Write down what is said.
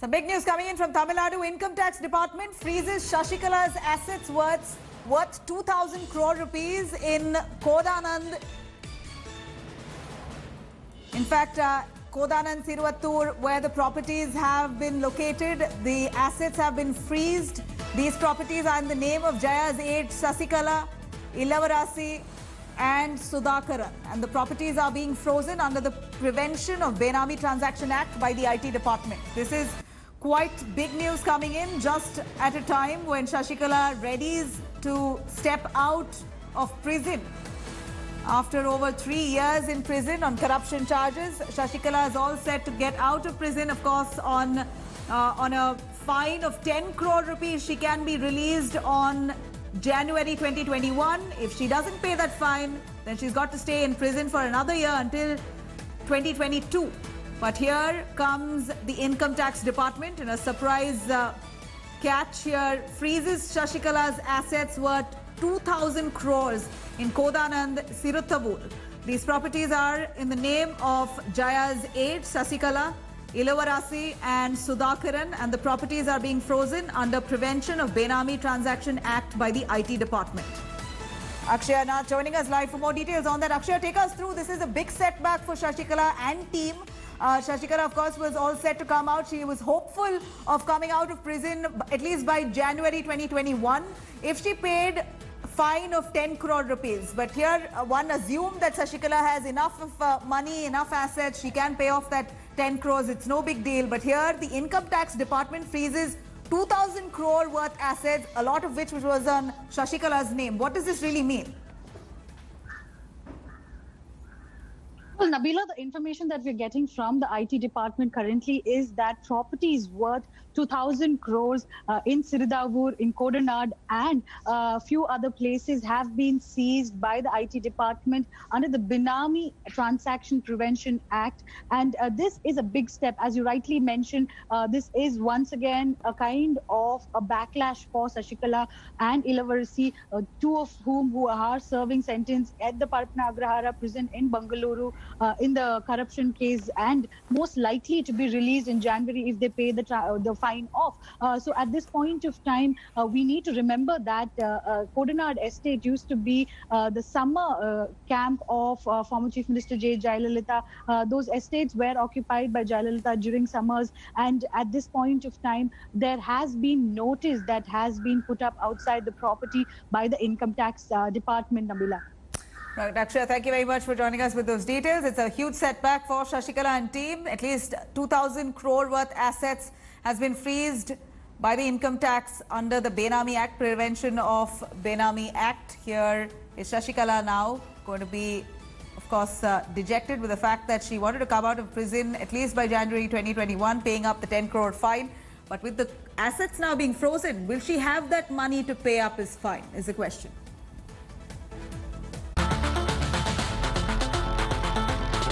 Some big news coming in from Tamil Nadu. Income Tax Department freezes Sasikala's assets worth 2,000 crore rupees in Kodanad. In fact, Kodanad Siruthavur, where the properties have been located, the assets have been freezed. These properties are in the name of Jaya's aide Sasikala, Ilavarasi and Sudhakaran, and the properties are being frozen under the Prevention of Benami Transaction Act by the IT department. This is quite big news coming in just at a time when Sasikala readies to step out of prison. After over 3 years in prison on corruption charges, Sasikala is all set to get out of prison, of course, on a fine of 10 crore rupees. She can be released on January 2021. If she doesn't pay that fine, then she's got to stay in prison for another year until 2022. But here comes the Income Tax Department in a surprise catch here. Freezes Sasikala's assets worth 2,000 crores in Kodanad Siruthavur. These properties are in the name of Jaya's aide Sasikala, Ilavarasi and Sudhakaran, and the properties are being frozen under Prevention of Benami Transaction Act by the IT department. Akshaya now joining us live for more details on that. Akshaya, take us through. This is a big setback for Sasikala and team. Sasikala, of course, was all set to come out. She was hopeful of coming out of prison at least by January 2021 if she paid fine of 10 crore rupees. But here one assumed that Sasikala has enough of money, enough assets. She can pay off that 10 crores. It's no big deal. But here the Income Tax Department freezes 2,000 crore worth assets, a lot of which was on Sasikala's name. What does this really mean? Well, Nabila, the information that we're getting from the IT department currently is that properties worth 2,000 crores in Siruthavur, in Kodanad and a few other places have been seized by the IT department under the Benami Transaction Prevention Act. And this is a big step. As you rightly mentioned, this is once again a kind of a backlash for Sasikala and Ilavarasi, two of who are serving sentence at the Parapna Agrahara prison in Bengaluru in the corruption case, and most likely to be released in January if they pay the fine off. So at this point of time, we need to remember that Kodanad Estate used to be the summer camp of former Chief Minister J Jayalalithaa. Those estates were occupied by Jayalalithaa during summers, and at this point of time, there has been notice that has been put up outside the property by the Income Tax Department, Nabila. Right, Akshaya, thank you very much for joining us with those details. It's a huge setback for Sasikala and team. At least 2,000 crore worth assets has been freezed by the income tax under the Benami Act, Prevention of Benami Act. Here is Sasikala now going to be, of course, dejected with the fact that she wanted to come out of prison at least by January 2021, paying up the 10 crore fine. But with the assets now being frozen, will she have that money to pay up his fine is the question.